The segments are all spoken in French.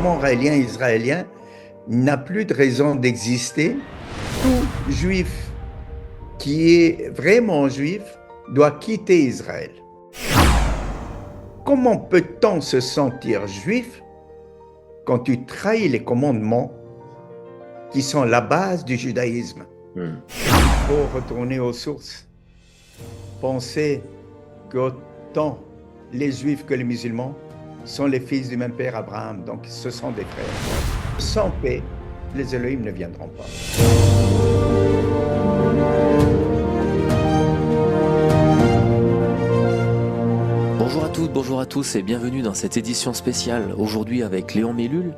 mouvement israélien n'a plus de raison d'exister. Tout juif qui est vraiment juif doit quitter Israël. Comment peut-on se sentir juif quand tu trahis les commandements qui sont la base du judaïsme? Il faut retourner aux sources. Penser qu'autant les juifs que les musulmans sont les fils du même père Abraham, donc ce sont des frères. Sans paix, les Elohim ne viendront pas. Bonjour à toutes, bonjour à tous et bienvenue dans cette édition spéciale aujourd'hui avec Léon Mellul.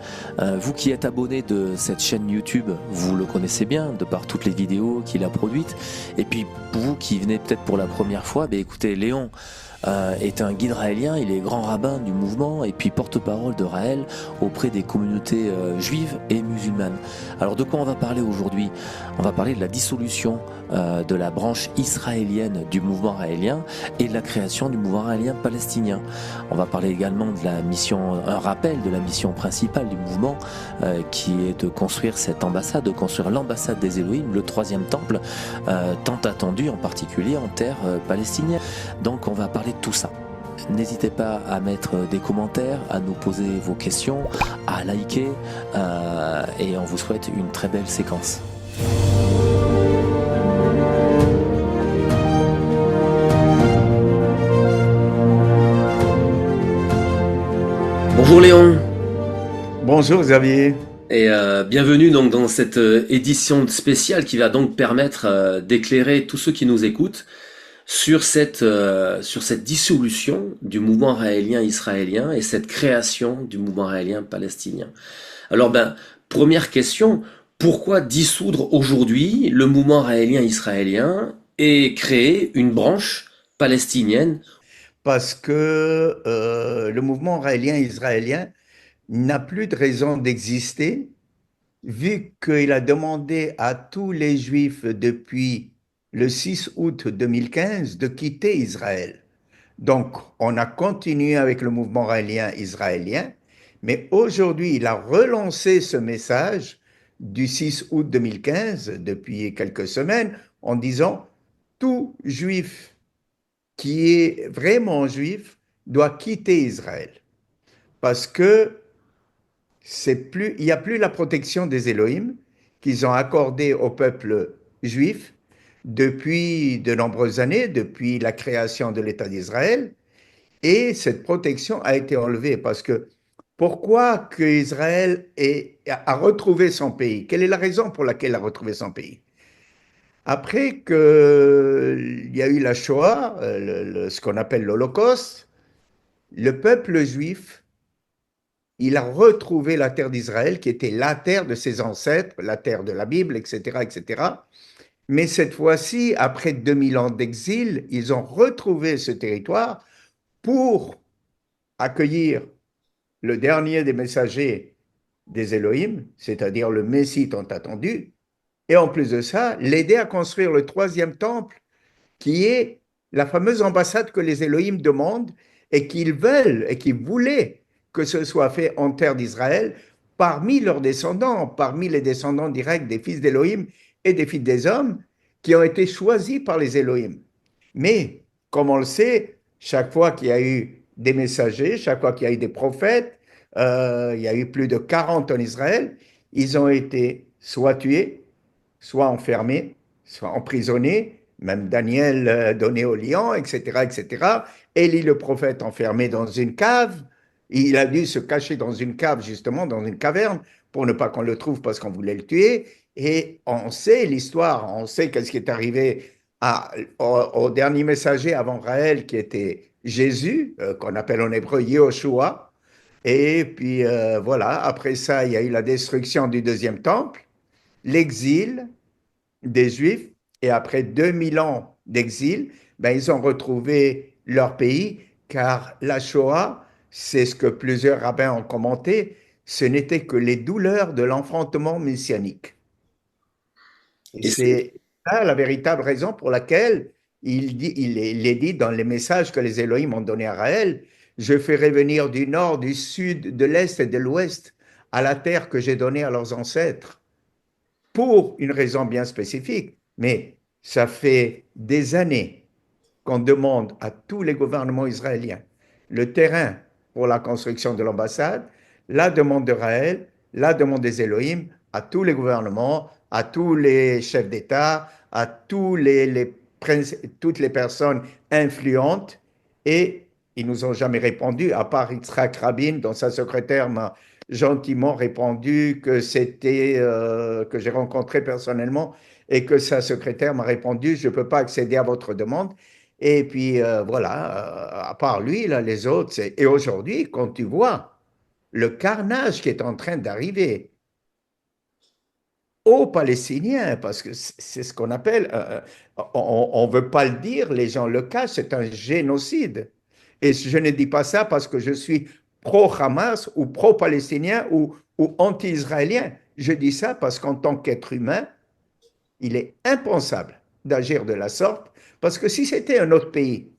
Vous qui êtes abonné de cette chaîne YouTube, vous le connaissez bien de par toutes les vidéos qu'il a produites. Et puis pour vous qui venez peut-être pour la première fois, écoutez, Léon est un guide raélien, il est grand rabbin du mouvement et puis porte-parole de Raël auprès des communautés juives et musulmanes. Alors de quoi on va parler aujourd'hui? On va parler de la dissolution de la branche israélienne du mouvement raélien et de la création du mouvement raélien palestinien. On va parler également de la mission, un rappel de la mission principale du mouvement qui est de construire cette ambassade, de construire l'ambassade des Elohim, le troisième temple, tant attendu en particulier en terre palestinienne. Donc on va parler de tout ça. N'hésitez pas à mettre des commentaires, à nous poser vos questions, à liker et on vous souhaite une très belle séquence. Bonjour Léon. Bonjour Xavier. Et bienvenue donc dans cette édition spéciale qui va donc permettre d'éclairer tous ceux qui nous écoutent sur cette dissolution du mouvement raélien israélien et cette création du mouvement raélien palestinien. Alors première question, pourquoi dissoudre aujourd'hui le mouvement raélien israélien et créer une branche palestinienne? Parce que le mouvement raélien israélien n'a plus de raison d'exister, vu qu'il a demandé à tous les Juifs depuis le 6 août 2015 de quitter Israël. Donc, on a continué avec le mouvement raélien israélien, mais aujourd'hui, il a relancé ce message du 6 août 2015, depuis quelques semaines, en disant « Tout Juif qui est vraiment juif doit quitter Israël » parce que il n'y a plus la protection des Elohim qu'ils ont accordée au peuple juif depuis de nombreuses années, depuis la création de l'État d'Israël, et cette protection a été enlevée parce que pourquoi que Israël a retrouvé son pays? Quelle est la raison pour laquelle il a retrouvé son pays? Après qu'il y a eu la Shoah, ce qu'on appelle l'Holocauste, le peuple juif, il a retrouvé la terre d'Israël, qui était la terre de ses ancêtres, la terre de la Bible, etc., etc. Mais cette fois-ci, après 2000 ans d'exil, ils ont retrouvé ce territoire pour accueillir le dernier des messagers des Elohim, c'est-à-dire le Messie tant attendu, et en plus de ça, l'aider à construire le troisième temple, qui est la fameuse ambassade que les Elohim demandent et qu'ils veulent et qu'ils voulaient que ce soit fait en terre d'Israël parmi leurs descendants, parmi les descendants directs des fils d'Elohim et des fils des hommes qui ont été choisis par les Elohim. Mais, comme on le sait, chaque fois qu'il y a eu des messagers, chaque fois qu'il y a eu des prophètes, il y a eu plus de 40 en Israël, ils ont été soit tués, soit enfermés, soit emprisonnés, même Daniel donné au lion, etc., etc. Élie le prophète enfermé dans une cave. Il a dû se cacher dans une cave, justement, dans une caverne, pour ne pas qu'on le trouve parce qu'on voulait le tuer. Et on sait l'histoire, on sait qu'est-ce qui est arrivé au dernier messager avant Raël, qui était Jésus, qu'on appelle en hébreu Yehoshua. Et puis voilà, après ça, il y a eu la destruction du deuxième temple, l'exil des Juifs, et après 2000 ans d'exil, ils ont retrouvé leur pays, car la Shoah, c'est ce que plusieurs rabbins ont commenté, ce n'était que les douleurs de l'enfantement messianique. Et Et c'est c'est ça la véritable raison pour laquelle il est dit dans les messages que les Elohim ont donnés à Raël, je ferai venir du nord, du sud, de l'est et de l'ouest à la terre que j'ai donnée à leurs ancêtres pour une raison bien spécifique. Mais ça fait des années qu'on demande à tous les gouvernements israéliens le terrain pour la construction de l'ambassade, la demande d'Israël, la demande des Elohim, à tous les gouvernements, à tous les chefs d'État, à toutes les personnes influentes, et ils nous ont jamais répondu, à part Yitzhak Rabin, dont sa secrétaire m'a gentiment répondu que c'était que j'ai rencontré personnellement et que sa secrétaire m'a répondu, je ne peux pas accéder à votre demande. Et puis voilà, à part lui, là, les autres. Et aujourd'hui, quand tu vois le carnage qui est en train d'arriver aux Palestiniens, parce que c'est ce qu'on appelle, on ne veut pas le dire, les gens le cachent, c'est un génocide. Et je ne dis pas ça parce que je suis pro-Hamas ou pro-palestinien ou anti-israélien. Je dis ça parce qu'en tant qu'être humain, il est impensable d'agir de la sorte, parce que si c'était un autre pays,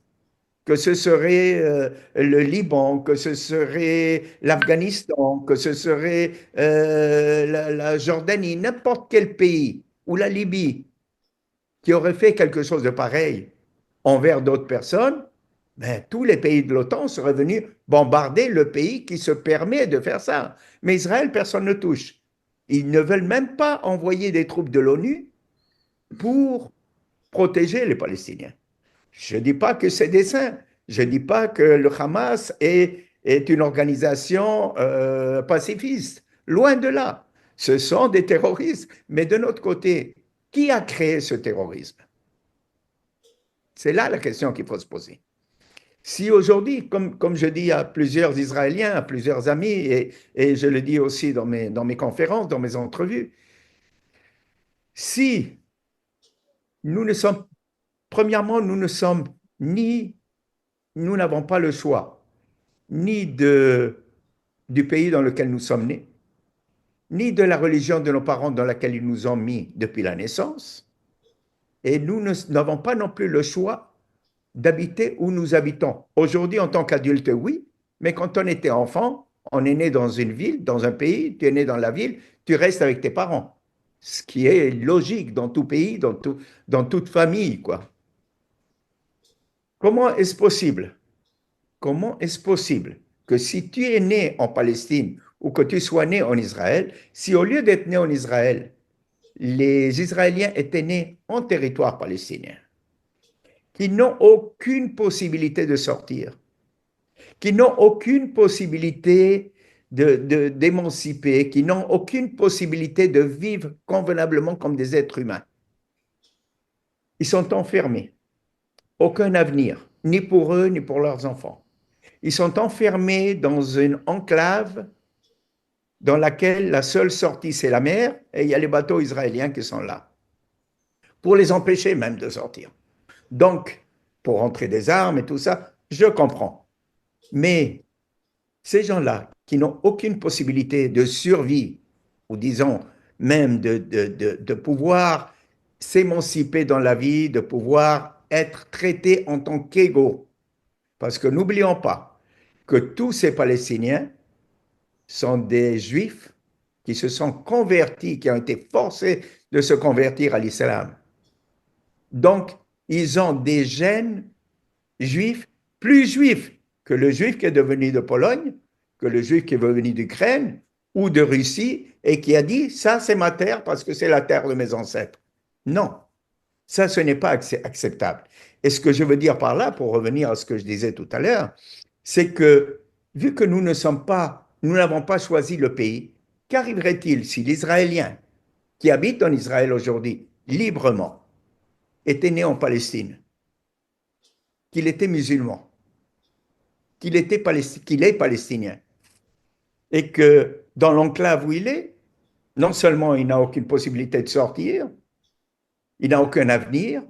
que ce serait le Liban, que ce serait l'Afghanistan, que ce serait la Jordanie, n'importe quel pays, ou la Libye, qui aurait fait quelque chose de pareil envers d'autres personnes, ben, tous les pays de l'OTAN seraient venus bombarder le pays qui se permet de faire ça. Mais Israël, personne ne touche. Ils ne veulent même pas envoyer des troupes de l'ONU pour protéger les Palestiniens. Je ne dis pas que c'est des saints. Je ne dis pas que le Hamas est une organisation pacifiste. Loin de là. Ce sont des terroristes. Mais de notre côté, qui a créé ce terrorisme? C'est là la question qu'il faut se poser. Si aujourd'hui, comme je dis à plusieurs Israéliens, à plusieurs amis, et je le dis aussi dans mes conférences, dans mes entrevues, si nous ne sommes, premièrement, nous ne sommes ni, nous n'avons pas le choix, ni du pays dans lequel nous sommes nés, ni de la religion de nos parents dans laquelle ils nous ont mis depuis la naissance, et nous n'avons pas non plus le choix d'habiter où nous habitons. Aujourd'hui, en tant qu'adulte, oui, mais quand on était enfant, on est né dans une ville, dans un pays, tu es né dans la ville, tu restes avec tes parents. Ce qui est logique dans tout pays, dans toute famille, quoi. Comment est-ce possible? Comment est-ce possible que si tu es né en Palestine ou que tu sois né en Israël, si au lieu d'être né en Israël, les Israéliens étaient nés en territoire palestinien, qui n'ont aucune possibilité de sortir, qui n'ont aucune possibilité d'émanciper, qui n'ont aucune possibilité de vivre convenablement comme des êtres humains. Ils sont enfermés, aucun avenir, ni pour eux, ni pour leurs enfants. Ils sont enfermés dans une enclave dans laquelle la seule sortie, c'est la mer, et il y a les bateaux israéliens qui sont là, pour les empêcher même de sortir. Donc, pour rentrer des armes et tout ça, je comprends. Mais ces gens-là, qui n'ont aucune possibilité de survie, ou disons même de pouvoir s'émanciper dans la vie, de pouvoir être traités en tant qu'égaux, parce que n'oublions pas que tous ces Palestiniens sont des Juifs qui se sont convertis, qui ont été forcés de se convertir à l'islam. Donc, ils ont des gènes juifs, plus juifs que le juif qui est devenu de Pologne, que le juif qui est venu d'Ukraine ou de Russie et qui a dit, ça c'est ma terre parce que c'est la terre de mes ancêtres. Non, ça ce n'est pas acceptable. Et ce que je veux dire par là, pour revenir à ce que je disais tout à l'heure, c'est que vu que nous nous n'avons pas choisi le pays, qu'arriverait-il si l'Israélien qui habite en Israël aujourd'hui librement était né en Palestine, qu'il était musulman, qu'il est palestinien, et que dans l'enclave où il est, non seulement il n'a aucune possibilité de sortir, il n'a aucun avenir,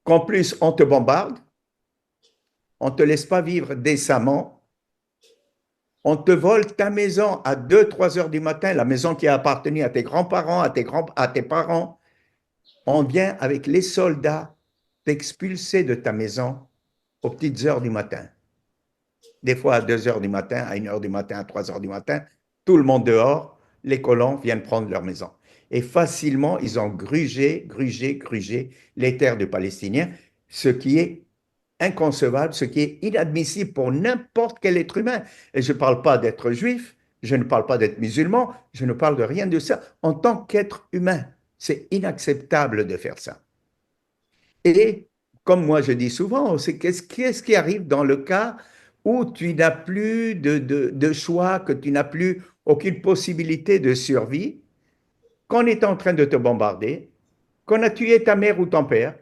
qu'en plus on te bombarde, on ne te laisse pas vivre décemment, on te vole ta maison à 2, 3 heures du matin, la maison qui a appartenu à tes grands-parents, à tes parents, on vient avec les soldats t'expulser de ta maison aux petites heures du matin. Des fois à 2 heures du matin, à 1 heure du matin, à 3 heures du matin. tout le monde dehors, les colons viennent prendre leur maison. Et facilement, ils ont grugé les terres des Palestiniens, ce qui est inconcevable, ce qui est inadmissible pour n'importe quel être humain. Et je ne parle pas d'être juif, je ne parle pas d'être musulman, je ne parle de rien de ça. En tant qu'être humain, c'est inacceptable de faire ça. Et comme moi je dis souvent, c'est qu'est-ce qui arrive dans le cas où tu n'as plus de choix, que tu n'as plus aucune possibilité de survie, qu'on est en train de te bombarder, qu'on a tué ta mère ou ton père,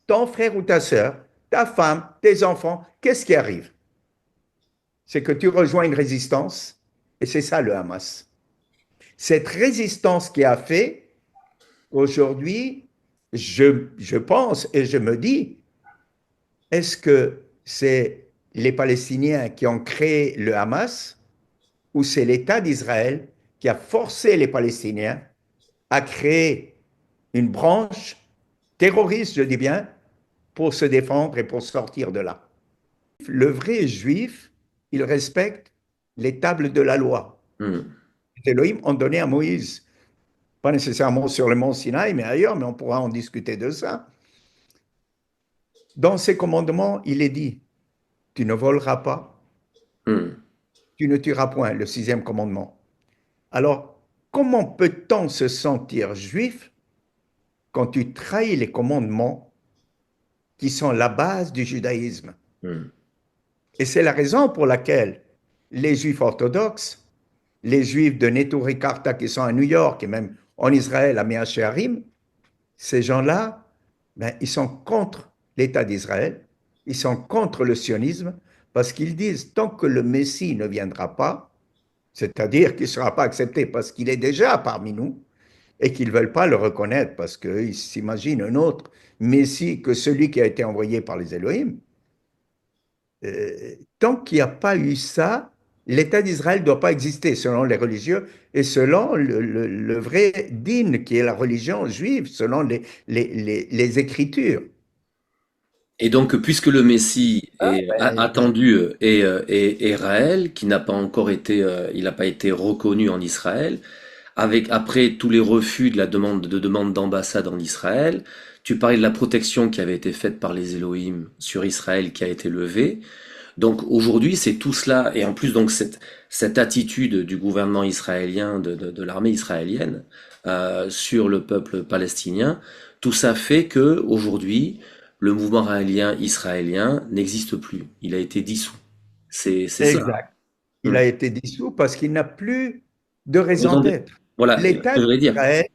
ton frère ou ta sœur, ta femme, tes enfants, qu'est-ce qui arrive? C'est que tu rejoins une résistance, et c'est ça le Hamas. Cette résistance qui a fait qu'aujourd'hui, je pense et je me dis, est-ce que c'est les Palestiniens qui ont créé le Hamas ou c'est l'État d'Israël qui a forcé les Palestiniens à créer une branche terroriste, je dis bien, pour se défendre et pour sortir de là? Le vrai juif, il respecte les tables de la loi. Hmm. Les Elohim ont donné à Moïse, pas nécessairement sur le mont Sinaï, mais ailleurs, mais on pourra en discuter de ça. Dans ces commandements, il est dit, tu ne voleras pas, Hmm. tu ne tueras point, le sixième commandement. Alors, comment peut-on se sentir juif quand tu trahis les commandements qui sont la base du judaïsme? Hmm. Et c'est la raison pour laquelle les juifs orthodoxes, les juifs de Neturei Karta qui sont à New York et même en Israël à Mea Shearim, ces gens-là, ben, ils sont contre l'État d'Israël, ils sont contre le sionisme, parce qu'ils disent tant que le Messie ne viendra pas, c'est-à-dire qu'il ne sera pas accepté parce qu'il est déjà parmi nous, et qu'ils ne veulent pas le reconnaître parce qu'ils s'imaginent un autre Messie que celui qui a été envoyé par les Elohim. Tant qu'il n'y a pas eu ça, l'État d'Israël ne doit pas exister selon les religieux et selon le vrai dîn qui est la religion juive, selon les Écritures. Et donc, puisque le Messie Ah, est ben, attendu et réel, qui n'a pas encore été, il n'a pas été reconnu en Israël, avec après tous les refus de demande d'ambassade en Israël, tu parlais de la protection qui avait été faite par les Elohim sur Israël qui a été levée. Donc aujourd'hui, c'est tout cela, et en plus donc cette attitude du gouvernement israélien, de l'armée israélienne sur le peuple palestinien, tout ça fait que aujourd'hui, le mouvement israélien n'existe plus. Il a été dissous. C'est ça. exact. Il Hmm. a été dissous parce qu'il n'a plus de raison Raison d'être. Voilà, ce L'État que je voulais dire. d'Israël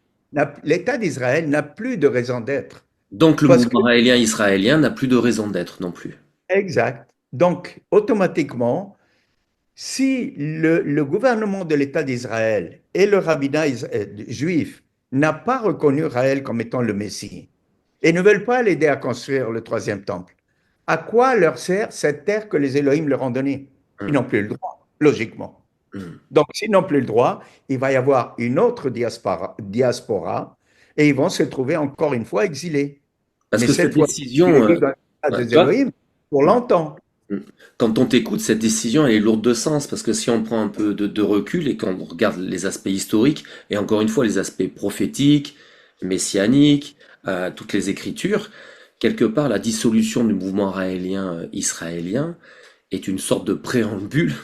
l'État d'Israël n'a plus de raison d'être. Donc le Parce que, mouvement israélien n'a plus de raison d'être non plus. exact. Donc, automatiquement, si le gouvernement de l'État d'Israël et le rabbinat juif n'a pas reconnu Israël comme étant le Messie et ne veulent pas l'aider à construire le troisième temple, à quoi leur sert cette terre que les Élohim leur ont donnée? Ils Hmm. n'ont plus le droit, logiquement. Hmm. Donc, s'ils n'ont plus le droit, il va y avoir une autre diaspora et ils vont se trouver encore une fois exilés. Parce Mais que cette cette fois, il est décision, dit dans l'État ouais, des tu vois, Élohim pour longtemps. Mm. Quand on t'écoute, cette décision, elle est lourde de sens, parce que si on prend un peu de recul et qu'on regarde les aspects historiques, et encore une fois les aspects prophétiques, messianiques, toutes les écritures, quelque part la dissolution du mouvement israélien est une sorte de préambule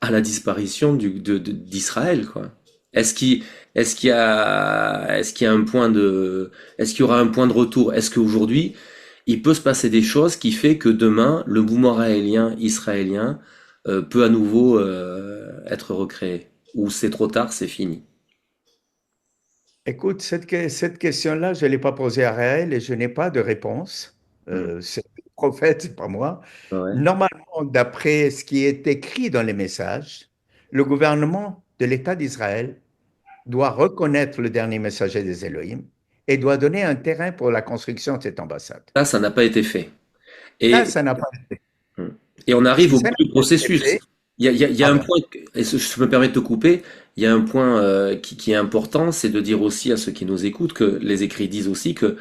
à la disparition d'Israël, quoi. Est-ce qu'il, est-ce qu'il y a un point est-ce qu'il y aura un point de retour? Est-ce qu'aujourd'hui, il peut se passer des choses qui fait que demain, le mouvement israélien peut à nouveau être recréé? Ou c'est trop tard, c'est fini? Écoute, cette question-là, je ne l'ai pas posée à Raël et je n'ai pas de réponse. Hmm. C'est le prophète, c'est pas moi. Ouais. Normalement, d'après ce qui est écrit dans les messages, le gouvernement de l'État d'Israël doit reconnaître le dernier messager des Elohim et doit donner un terrain pour la construction de cette ambassade. Là, ça n'a pas été fait. Ça Et n'a pas été. Hmm. Et on arrive Si au ça bout n'a du pas été processus. fait, Il y a ah un ben, point, et je me permets de te couper, il y a un point qui est important, c'est de dire aussi à ceux qui nous écoutent que les écrits disent aussi que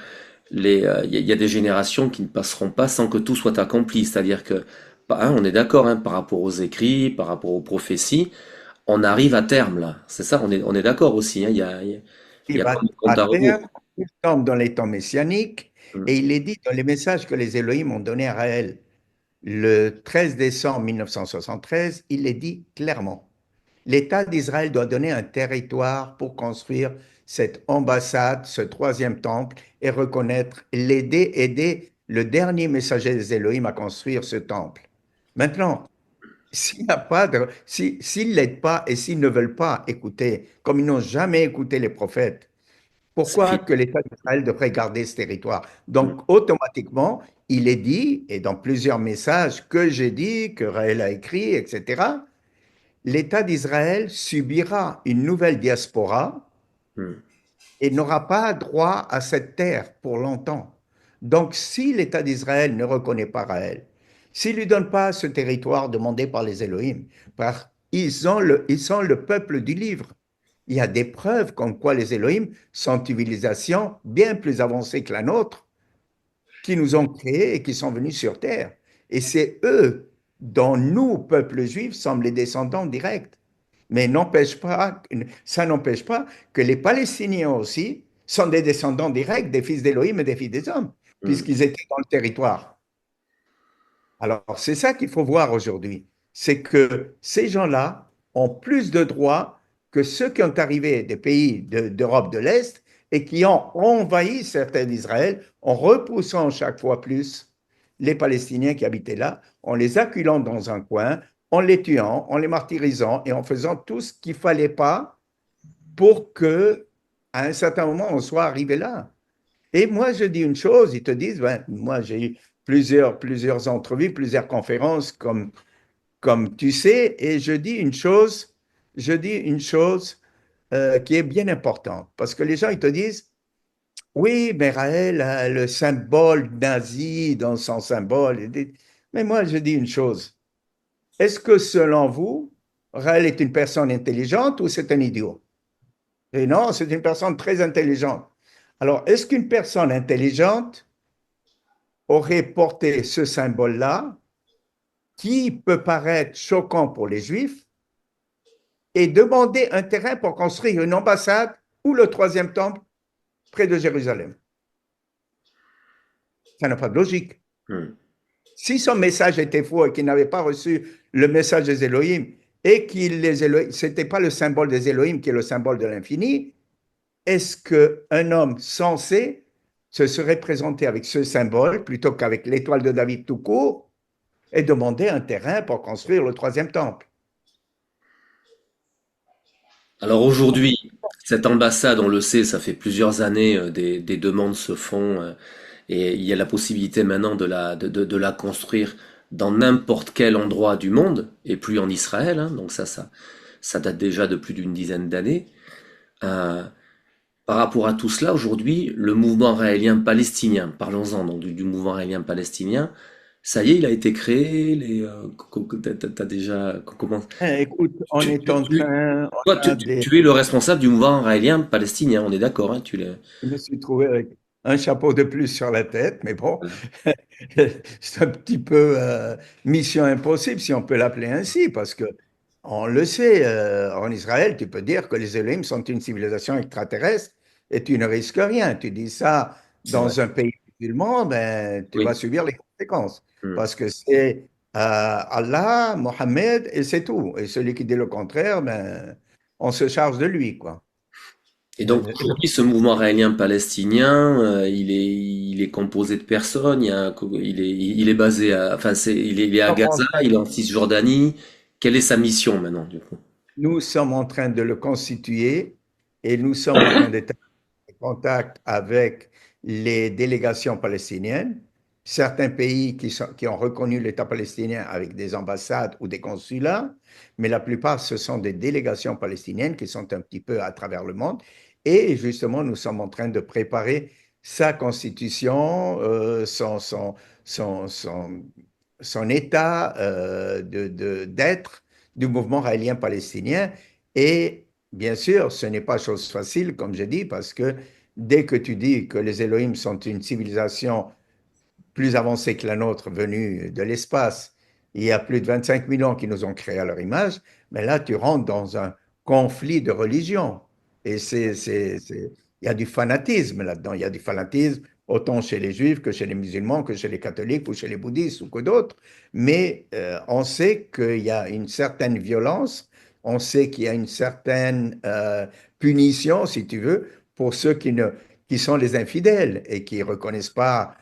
il y a des générations qui ne passeront pas sans que tout soit accompli. C'est-à-dire que, on est d'accord hein, par rapport aux écrits, par rapport aux prophéties, on arrive à terme là. C'est ça, on est d'accord aussi, hein. Il Il y a pas va de compte à à rebours. terme, il tombe dans les temps messianiques, Mm, et il est dit dans les messages que les Élohim ont donnés à Raël le 13 décembre 1973, il est dit clairement, l'État d'Israël doit donner un territoire pour construire cette ambassade, ce troisième temple, et reconnaître, aider le dernier messager des Élohim à construire ce temple. Maintenant, s'il n'y a pas de, s'ils l'aident pas et s'ils ne veulent pas écouter, comme ils n'ont jamais écouté les prophètes, c'est pourquoi fini. que l'État d'Israël devrait garder ce territoire? Mm, Donc, automatiquement, il est dit, et dans plusieurs messages que j'ai dit, que Raël a écrit, etc., l'État d'Israël subira une nouvelle diaspora mm, et n'aura pas droit à cette terre pour longtemps. Donc, si l'État d'Israël ne reconnaît pas Raël, s'il ne lui donne pas ce territoire demandé par les Élohim, par, ils sont le peuple du livre. Il y a des preuves comme quoi les Élohim sont une civilisation bien plus avancée que la nôtre, qui nous ont créés et qui sont venus sur terre. Et c'est eux dont nous, peuple juif, sommes les descendants directs. Mais ça n'empêche pas que les Palestiniens aussi sont des descendants directs des fils d'Élohim et des fils des hommes, mm. puisqu'ils étaient dans le territoire. Alors, c'est ça qu'il faut voir aujourd'hui. C'est que ces gens-là ont plus de droits que ceux qui ont arrivé des pays d'Europe de l'Est et qui ont envahi certains d'Israël en repoussant chaque fois plus les Palestiniens qui habitaient là, en les acculant dans un coin, en les tuant, en les martyrisant et en faisant tout ce qu'il ne fallait pas pour que, à un certain moment, on soit arrivé là. Et moi, je dis une chose, ils te disent, ben, moi, j'ai eu plusieurs entrevues, plusieurs conférences, comme tu sais, et je dis une chose qui est bien importante, parce que les gens, ils te disent, oui, mais Raël a le symbole nazi dans son symbole. Mais moi, je dis une chose, est-ce que selon vous, Raël est une personne intelligente ou c'est un idiot? Et non, c'est une personne très intelligente. Alors, est-ce qu'une personne intelligente aurait porté ce symbole-là, qui peut paraître choquant pour les Juifs, et demander un terrain pour construire une ambassade ou le troisième temple près de Jérusalem? Ça n'a pas de logique. Mm. Si son message était faux et qu'il n'avait pas reçu le message des Elohim et ce n'était pas le symbole des Elohim qui est le symbole de l'infini, est-ce qu'un homme sensé se serait présenté avec ce symbole plutôt qu'avec l'étoile de David tout court et demander un terrain pour construire le troisième temple? Alors aujourd'hui, cette ambassade, on le sait, ça fait plusieurs années, des demandes se font, et il y a la possibilité maintenant de la construire dans n'importe quel endroit du monde, et plus en Israël, hein. Donc ça date déjà de plus d'une dizaine d'années. Euh, Par rapport à tout cela, aujourd'hui, le mouvement raélien palestinien, parlons-en donc du mouvement raélien palestinien, ça y est, il a été créé, t'as déjà, comment, Écoute, on est en train, toi, on a des, tu es le responsable du mouvement raélien palestinien, on est d'accord, hein, tu l'es. je me suis trouvé avec un chapeau de plus sur la tête, mais bon, Voilà. c'est un petit peu mission impossible, si on peut l'appeler ainsi, parce que on le sait, en Israël, tu peux dire que les Elohim sont une civilisation extraterrestre et tu ne risques rien. Tu dis ça C'est vrai. dans un pays musulman, ben, tu vas Oui. subir les conséquences, Hmm. parce que c'est Allah, Mohammed, et c'est tout. Et celui qui dit le contraire, ben, on se charge de lui, quoi. Et donc aujourd'hui, ce mouvement raélien palestinien, il est composé de personnes. Il est basé à, enfin, il est à Gaza, il est en Cisjordanie. Quelle est sa mission maintenant, du coup? Nous sommes en train de le constituer et nous sommes en train d'établir des contacts avec les délégations palestiniennes, certains pays qui ont reconnu l'État palestinien avec des ambassades ou des consulats, mais la plupart, ce sont des délégations palestiniennes qui sont un petit peu à travers le monde. Et justement, nous sommes en train de préparer sa constitution, son, son état d'être du mouvement raélien palestinien. Et bien sûr, ce n'est pas chose facile, comme je dis, parce que dès que tu dis que les Elohim sont une civilisation plus avancée que la nôtre venue de l'espace, il y a plus de 25 millions qui nous ont créés à leur image, mais là, tu rentres dans un conflit de religion. Et il y a du fanatisme là-dedans. Il y a du fanatisme autant chez les juifs que chez les musulmans, que chez les catholiques ou chez les bouddhistes ou que d'autres. Mais on sait qu'il y a une certaine violence, on sait qu'il y a une certaine punition, si tu veux, pour ceux qui sont les infidèles et qui ne reconnaissent pas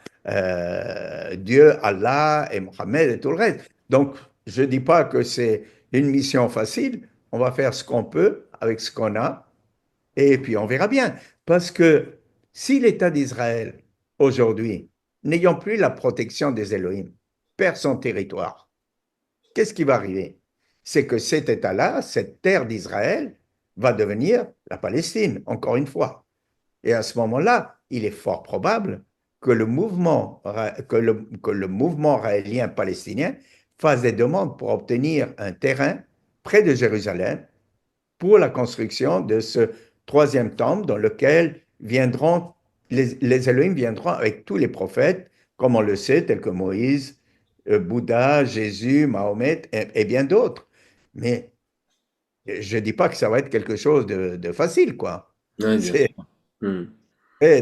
Dieu, Allah et Mohammed et tout le reste. Donc, je ne dis pas que c'est une mission facile. On va faire ce qu'on peut avec ce qu'on a et puis on verra bien. Parce que si l'État d'Israël, aujourd'hui, n'ayant plus la protection des Élohim, perd son territoire, qu'est-ce qui va arriver? C'est que cet État-là, cette terre d'Israël, va devenir la Palestine, encore une fois. Et à ce moment-là, il est fort probable que le mouvement raélien palestinien fasse des demandes pour obtenir un terrain près de Jérusalem pour la construction de ce troisième temple dans lequel les Elohim viendront avec tous les prophètes, comme on le sait, tels que Moïse, Bouddha, Jésus, Mahomet et bien d'autres. Mais je ne dis pas que ça va être quelque chose de facile, quoi. Oui, bien sûr. C'est Hmm.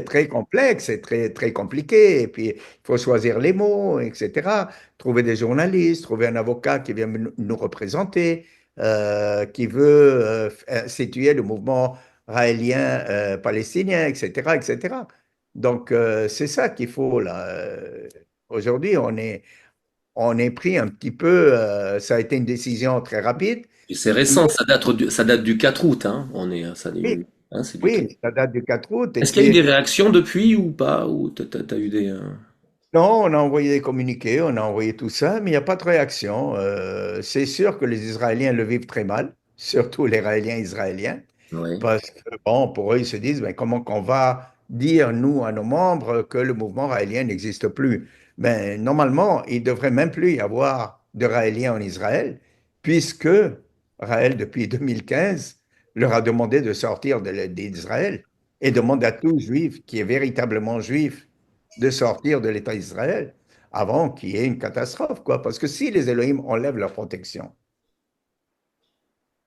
très complexe et très compliqué. Et puis, il faut choisir les mots, etc. Trouver des journalistes, trouver un avocat qui vient nous représenter, qui veut situer le mouvement raélien palestinien, etc., etc. Donc, c'est ça qu'il faut là. Aujourd'hui, on est pris un petit peu, ça a été une décision très rapide. Et c'est Mais récent, ça date du 4 août, hein. oui, Hein, c'est du 4. oui, ça date du 4 août. Et Est-ce qu'il y a eu puis, des réactions depuis ou pas? Ou t'as eu des... non, on a envoyé des communiqués, on a envoyé tout ça, mais il n'y a pas de réaction. C'est sûr que les Israéliens le vivent très mal, surtout les Raéliens israéliens, Ouais. parce que, bon, pour eux, ils se disent, mais comment qu'on va dire, nous, à nos membres, que le mouvement raélien n'existe plus? Ben, normalement, il ne devrait même plus y avoir de Raéliens en Israël, puisque Raël, depuis 2015, leur a demandé de sortir d'Israël et demande à tout juif qui est véritablement juif de sortir de l'État d'Israël avant qu'il y ait une catastrophe, quoi. Parce que si les Elohim enlèvent leur protection,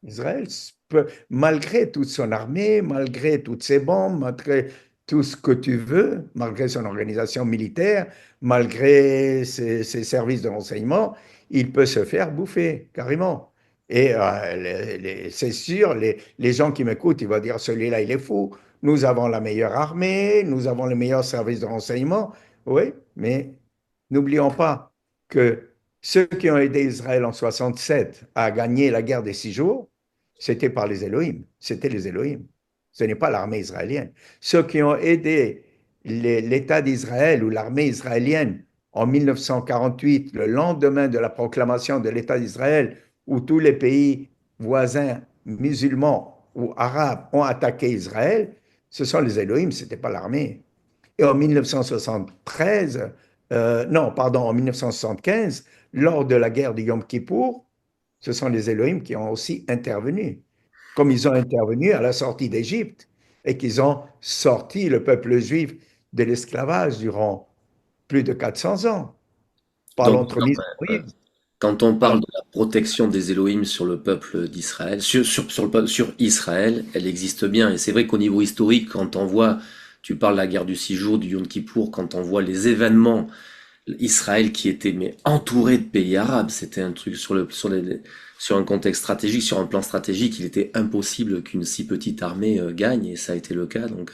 Israël peut, malgré toute son armée, malgré toutes ses bombes, malgré tout ce que tu veux, malgré son organisation militaire, malgré ses services de renseignement, il peut se faire bouffer, carrément. Et c'est sûr, les gens qui m'écoutent, ils vont dire, celui-là, il est fou. Nous avons la meilleure armée, nous avons les meilleurs services de renseignement. Oui, mais n'oublions pas que ceux qui ont aidé Israël en 67 à gagner la guerre des 6 jours, c'était par les Elohim. C'était les Elohim. Ce n'est pas l'armée israélienne. Ceux qui ont aidé l'État d'Israël ou l'armée israélienne en 1948, le lendemain de la proclamation de l'État d'Israël, où tous les pays voisins musulmans ou arabes ont attaqué Israël, ce sont les Elohim, ce n'était pas l'armée. Et en 1973, non, pardon, en 1975, lors de la guerre de Yom Kippour, ce sont les Elohim qui ont aussi intervenu, comme ils ont intervenu à la sortie d'Égypte et qu'ils ont sorti le peuple juif de l'esclavage durant plus de 400 ans par Donc, l'entremise de Moïse. quand on Alors, parle de la protection des Elohim sur le peuple d'Israël, sur Israël, elle existe bien. Et c'est vrai qu'au niveau historique, quand on voit, tu parles de la guerre du 6 jours, du Yom Kippour, quand on voit les événements, Israël qui était mais entouré de pays arabes, c'était un truc sur un contexte stratégique, sur un plan stratégique, il était impossible qu'une si petite armée gagne, et ça a été le cas. Donc,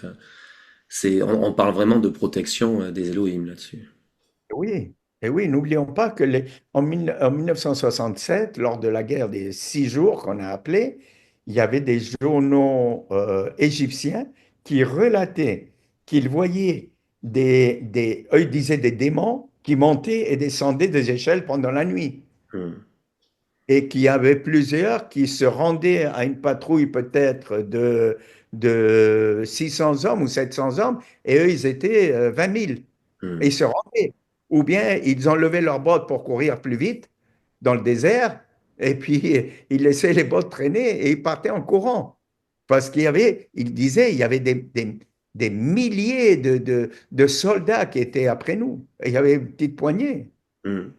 on parle vraiment de protection des Elohim là-dessus. oui, et oui, n'oublions pas que en 1967, lors de la guerre des 6 jours qu'on a appelée, il y avait des journaux égyptiens qui relataient qu'ils voyaient eux ils disaient des démons qui montaient et descendaient des échelles pendant la nuit. Hmm. Et qu'il y avait plusieurs qui se rendaient à une patrouille peut-être de 600 hommes ou 700 hommes, et eux, ils étaient 20 000. Et Hmm. ils se rendaient. Ou bien ils enlevaient leurs bottes pour courir plus vite dans le désert, et puis ils laissaient les bottes traîner et ils partaient en courant. Parce qu'il y avait, ils disaient, il y avait des milliers de soldats qui étaient après nous. Et il y avait une petite poignée. Hmm.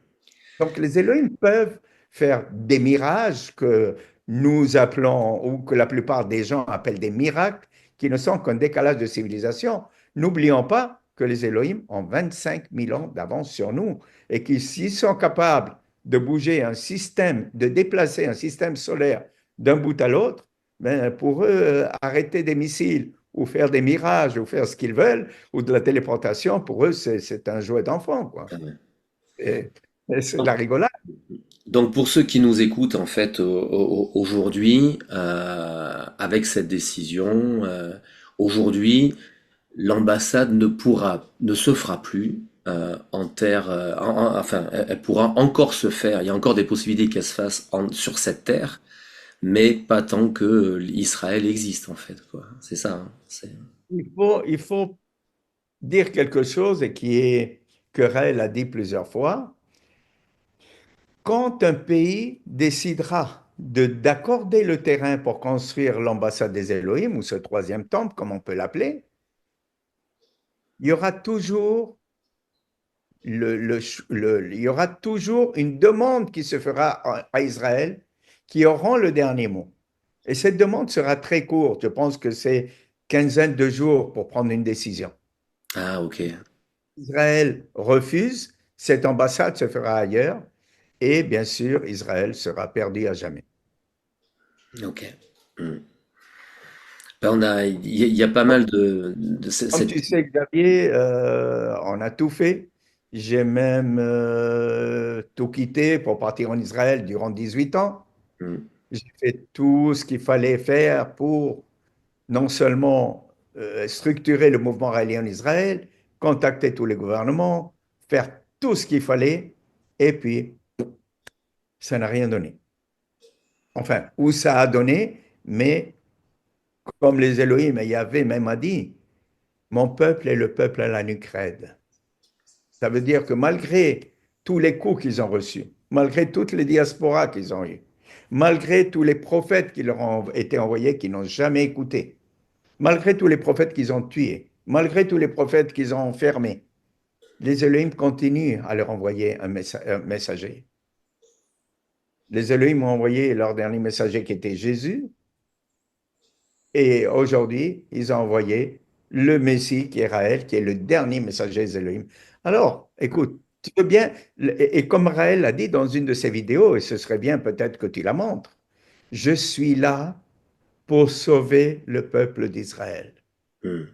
Donc les Elohim peuvent faire des mirages que nous appelons, ou que la plupart des gens appellent des miracles, qui ne sont qu'un décalage de civilisation. N'oublions pas que les Elohim ont 25 000 ans d'avance sur nous et qu'ils s'ils sont capables de bouger un système, de déplacer un système solaire d'un bout à l'autre, ben, pour eux, arrêter des missiles ou faire des mirages ou faire ce qu'ils veulent, ou de la téléportation, pour eux, c'est un jouet d'enfant, quoi. Ah ouais. Et, et c'est de la rigolade. Donc pour ceux qui nous écoutent en fait aujourd'hui, avec cette décision, aujourd'hui l'ambassade ne se fera plus en terre, enfin elle pourra encore se faire. Il y a encore des possibilités qu'elle se fasse sur cette terre, mais pas tant que Israël existe en fait quoi. C'est ça, hein, Il faut dire quelque chose et qui est, que Raël a dit plusieurs fois, quand un pays décidera d'accorder le terrain pour construire l'ambassade des Elohim, ou ce troisième temple, comme on peut l'appeler, il y aura toujours il y aura toujours une demande qui se fera à Israël qui auront le dernier mot. Et cette demande sera très courte. Je pense que c'est quinzaine de jours pour prendre une décision. Ah ok, Israël refuse, cette ambassade se fera ailleurs et bien sûr, Israël sera perdu à jamais. ok. Hmm. Ben, il y a pas mal de Comme cette. tu sais, Xavier, on a tout fait. J'ai même tout quitté pour partir en Israël durant 18 ans. Hmm. J'ai fait tout ce qu'il fallait faire pour non seulement structurer le mouvement raélien en Israël, contacter tous les gouvernements, faire tout ce qu'il fallait, et puis ça n'a rien donné. Enfin, où ça a donné, mais comme les Elohim et Yahvé même a dit, mon peuple est le peuple à la nuque raide. Ça veut dire que malgré tous les coups qu'ils ont reçus, malgré toutes les diasporas qu'ils ont eues, malgré tous les prophètes qui leur ont été envoyés qui n'ont jamais écouté, malgré tous les prophètes qu'ils ont tués, malgré tous les prophètes qu'ils ont enfermés, les Elohim continuent à leur envoyer un messager. Les Elohim ont envoyé leur dernier messager qui était Jésus, et aujourd'hui, ils ont envoyé le Messie qui est Raël, qui est le dernier messager des Elohim. Alors, écoute, tu veux bien, et comme Raël l'a dit dans une de ses vidéos, et ce serait bien peut-être que tu la montres, je suis là pour sauver le peuple d'Israël. Hmm.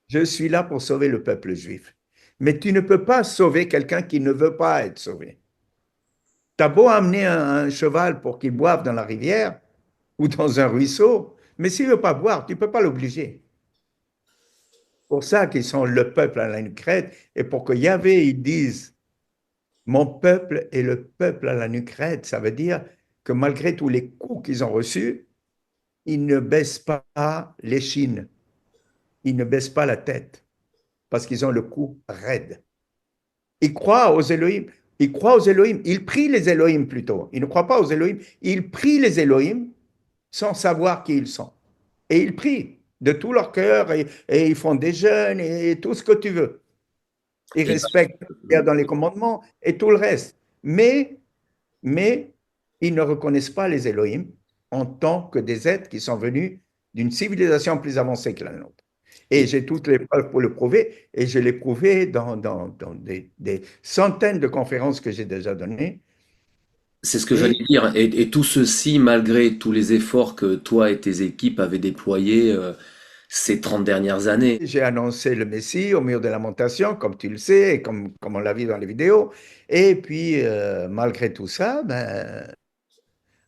Je suis là pour sauver le peuple juif. Mais tu ne peux pas sauver quelqu'un qui ne veut pas être sauvé. Tu as beau amener un cheval pour qu'il boive dans la rivière ou dans un ruisseau, mais s'il ne veut pas boire, tu ne peux pas l'obliger. Pour ça qu'ils sont le peuple à la nuque raide et pour que Yahvé ils disent mon peuple est le peuple à la nuque raide, ça veut dire que malgré tous les coups qu'ils ont reçus, ils ne baissent pas l'échine, ils ne baissent pas la tête parce qu'ils ont le cou raide. Ils croient aux Elohim, ils croient aux Elohim, ils prient les Elohim plutôt. Ils ne croient pas aux Elohim, ils prient les Elohim sans savoir qui ils sont. Et ils prient de tout leur cœur et ils font des jeûnes et tout ce que tu veux. Ils Et respectent ce qu'il y a dans les commandements et tout le reste. Mais ils ne reconnaissent pas les Elohim en tant que des êtres qui sont venus d'une civilisation plus avancée que la nôtre. Et j'ai toutes les preuves pour le prouver, et je l'ai prouvé dans des centaines de conférences que j'ai déjà données. c'est ce que j'allais Et dire. Et tout ceci, malgré tous les efforts que toi et tes équipes avaient déployés ces 30 dernières années. j'ai annoncé le Messie au mur de lamentation, comme tu le sais, et comme on l'a vu dans les vidéos. Et puis, malgré tout ça, ben,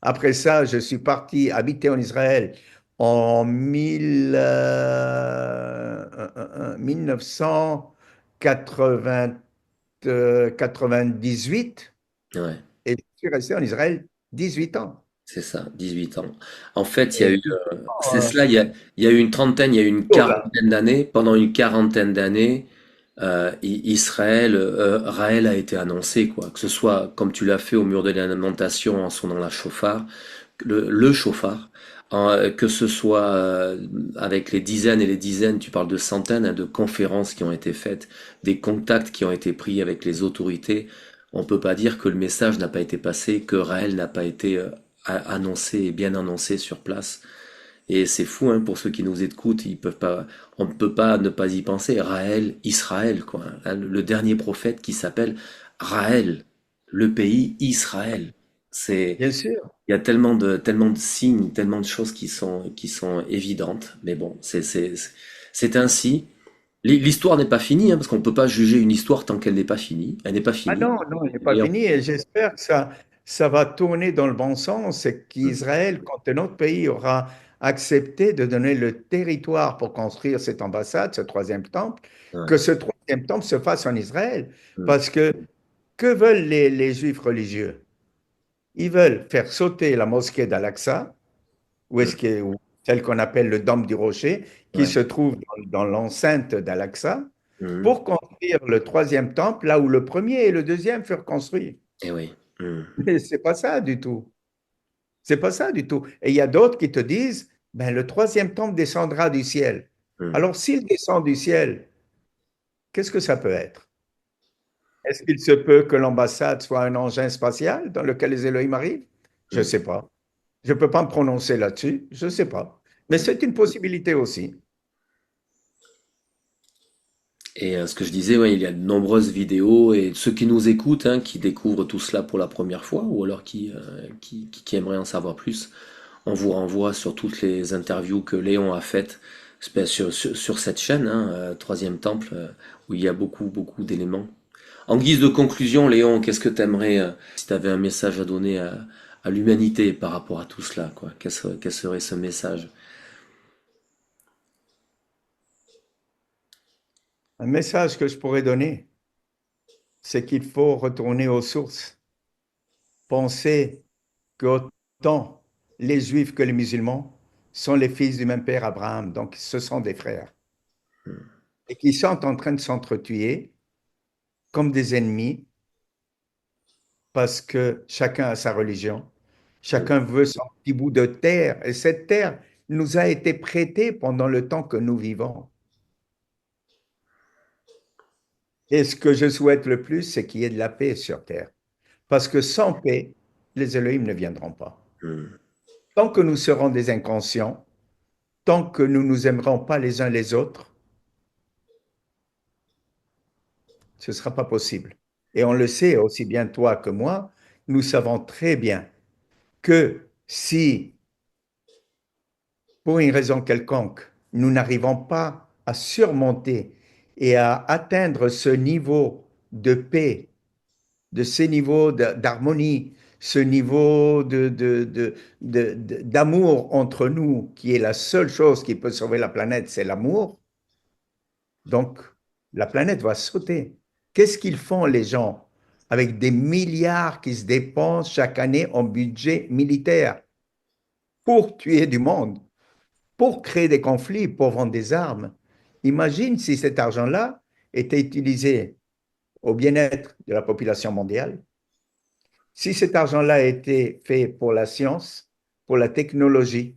après ça, je suis parti habiter en Israël en 1998 Ouais, et je suis resté en Israël 18 ans. c'est ça, 18 ans. En fait, il y a Et eu, 18 ans, c'est cela, il y a eu une trentaine, il y a eu une là. quarantaine d'années. Pendant une quarantaine d'années, Israël, Raël a été annoncé, quoi. Que ce soit comme tu l'as fait au mur de la lamentation en sonnant la chauffard, le chauffard, que ce soit avec les dizaines et les dizaines, tu parles de centaines hein, de conférences qui ont été faites, des contacts qui ont été pris avec les autorités. On peut pas dire que le message n'a pas été passé, que Raël n'a pas été annoncé et bien annoncé sur place. Et c'est fou, hein, pour ceux qui nous écoutent, ils peuvent pas, on ne peut pas ne pas y penser. Raël, Israël, quoi. Hein, le dernier prophète qui s'appelle Raël, le pays Israël. C'est, Bien sûr. il y a tellement de signes, tellement de choses qui sont évidentes. Mais bon, c'est ainsi. L'histoire n'est pas finie, hein, parce qu'on ne peut pas juger une histoire tant qu'elle n'est pas finie. Elle n'est pas Ah finie. non, non, il n'est pas Et fini et j'espère que ça va tourner dans le bon sens et qu'Israël, quand un autre pays aura accepté de donner le territoire pour construire cette ambassade, ce troisième temple, que ouais, ce troisième temple se fasse en Israël. mm, Parce que veulent les Juifs religieux? Ils veulent faire sauter la mosquée d'Al-Aqsa, mm, ou celle qu'on appelle le Dôme du Rocher, qui ouais, se trouve dans l'enceinte d'Al-Aqsa, mm, pour construire le troisième temple, là où le premier et le deuxième furent construits. et oui, mm, Mais c'est pas ça du tout. C'est pas ça du tout. Et il y a d'autres qui te disent, ben, le troisième temple descendra du ciel. mm. Alors, s'il descend du ciel, qu'est-ce que ça peut être? Est-ce qu'il se peut que l'ambassade soit un engin spatial dans lequel les Elohim arrivent? Je ne Mm. sais pas. Je ne peux pas me prononcer là-dessus. Je ne sais pas. Mais c'est une possibilité aussi. Et ce que je disais, ouais, il y a de nombreuses vidéos et ceux qui nous écoutent, hein, qui découvrent tout cela pour la première fois ou alors qui aimeraient en savoir plus, on vous renvoie sur toutes les interviews que Léon a faites sur cette chaîne, hein, Troisième Temple, où il y a beaucoup d'éléments. En guise de conclusion, Léon, qu'est-ce que t'aimerais, si tu avais un message à donner à l'humanité par rapport à tout cela, quoi? Quel serait ce message? Un message que je pourrais donner, c'est qu'il faut retourner aux sources. Penser qu'autant les Juifs que les musulmans sont les fils du même père Abraham, donc ce sont des frères, et qui sont en train de s'entretuer comme des ennemis parce que chacun a sa religion, Mm, chacun veut son petit bout de terre, et cette terre nous a été prêtée pendant le temps que nous vivons. Et ce que je souhaite le plus, c'est qu'il y ait de la paix sur terre, parce que sans paix, les Elohim ne viendront pas. mm, Tant que nous serons des inconscients, tant que nous nous aimerons pas les uns les autres, ce ne sera pas possible. Et on le sait aussi bien toi que moi, nous savons très bien que si, pour une raison quelconque, nous n'arrivons pas à surmonter et à atteindre ce niveau de paix, de ces niveaux d'harmonie, ce niveau d'amour entre nous, qui est la seule chose qui peut sauver la planète, c'est l'amour, donc la planète va sauter. Qu'est-ce qu'ils font les gens avec des milliards qui se dépensent chaque année en budget militaire pour tuer du monde, pour créer des conflits, pour vendre des armes? Imagine si cet argent-là était utilisé au bien-être de la population mondiale, si cet argent-là a été fait pour la science, pour la technologie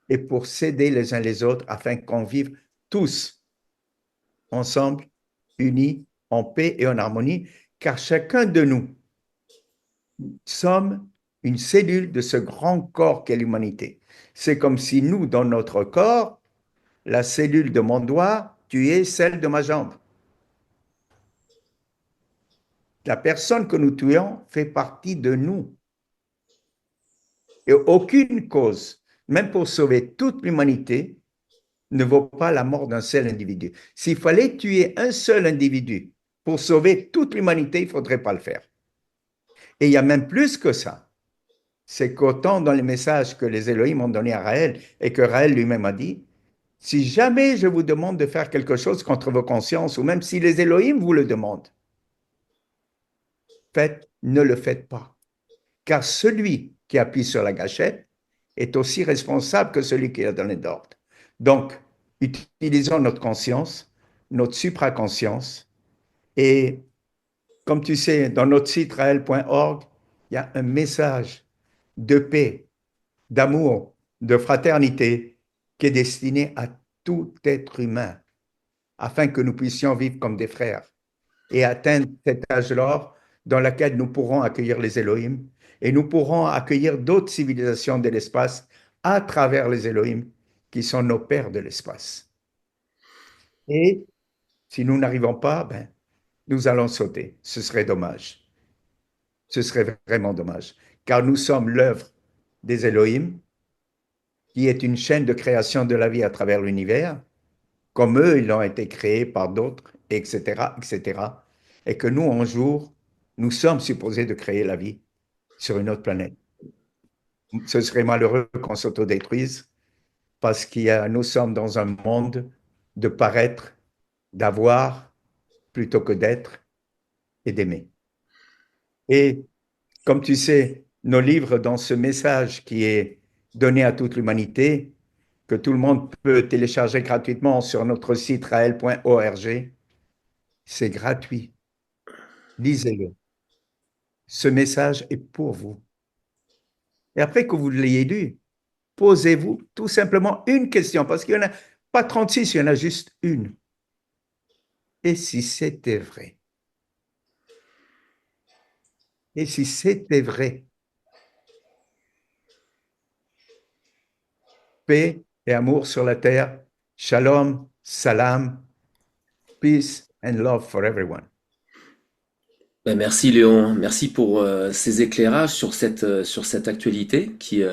et pour s'aider les uns les autres afin qu'on vive tous ensemble, unis, en paix et en harmonie, car chacun de nous sommes une cellule de ce grand corps qu'est l'humanité. C'est comme si nous, dans notre corps, la cellule de mon doigt tuait celle de ma jambe. La personne que nous tuons fait partie de nous. Et aucune cause, même pour sauver toute l'humanité, ne vaut pas la mort d'un seul individu. S'il fallait tuer un seul individu pour sauver toute l'humanité, il ne faudrait pas le faire. Et il y a même plus que ça. C'est qu'autant dans les messages que les Elohim ont donnés à Raël et que Raël lui-même a dit, si jamais je vous demande de faire quelque chose contre vos consciences, ou même si les Elohim vous le demandent, faites, ne le faites pas. Car celui qui appuie sur la gâchette est aussi responsable que celui qui a donné d'ordre. Donc, utilisons notre conscience, notre supraconscience, et comme tu sais, dans notre site raël.org, il y a un message de paix, d'amour, de fraternité qui est destiné à tout être humain, afin que nous puissions vivre comme des frères. et atteindre cet âge-là dans lequel nous pourrons accueillir les Elohim et nous pourrons accueillir d'autres civilisations de l'espace à travers les Elohim qui sont nos pères de l'espace. Et si nous n'arrivons pas, ben, nous allons sauter. Ce serait dommage. Ce serait vraiment dommage. Car nous sommes l'œuvre des Elohim, qui est une chaîne de création de la vie à travers l'univers, comme eux, ils ont été créés par d'autres, etc., etc. Et que nous, un jour, nous sommes supposés de créer la vie sur une autre planète. Ce serait malheureux qu'on s'autodétruise parce que nous sommes dans un monde de paraître, d'avoir, plutôt que d'être et d'aimer. Et comme tu sais, nos livres dans ce message qui est donné à toute l'humanité, que tout le monde peut télécharger gratuitement sur notre site raël.org, c'est gratuit. Lisez-le. Ce message est pour vous. Et après que vous l'ayez lu, posez-vous tout simplement une question, parce qu'il n'y en a pas 36, il y en a juste une. Et si c'était vrai? Et si c'était vrai? Paix et amour sur la terre. Shalom, salam, peace and love for everyone. Ben, merci Léon, merci pour ces éclairages sur cette actualité qui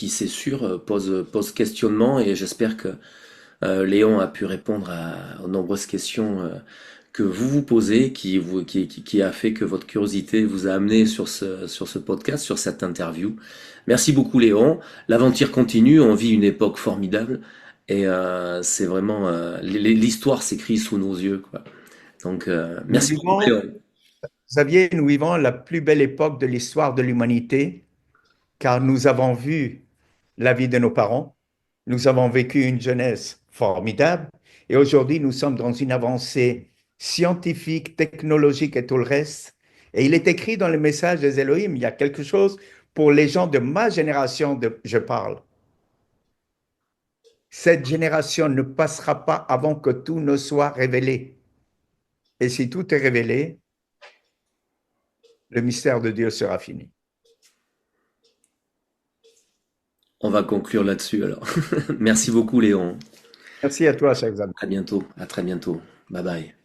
c'est sûr, pose questionnement et j'espère que Léon a pu répondre aux nombreuses questions que vous vous posez, qui a fait que votre curiosité vous a amené sur ce podcast, sur cette interview. Merci beaucoup Léon. L'aventure continue, on vit une époque formidable et c'est vraiment l'histoire s'écrit sous nos yeux, quoi. Donc Nous merci beaucoup vivons, Léon. Xavier, nous vivons la plus belle époque de l'histoire de l'humanité, car nous avons vu la vie de nos parents, nous avons vécu une jeunesse formidable, et aujourd'hui nous sommes dans une avancée scientifique, technologique et tout le reste. Et il est écrit dans le message des Elohim, il y a quelque chose pour les gens de ma génération, je parle. Cette génération ne passera pas avant que tout ne soit révélé. Et si tout est révélé, le mystère de Dieu sera fini. On va conclure là-dessus alors. Merci beaucoup Léon. Merci à toi, cher Xavier. À bientôt, à très bientôt. Bye bye.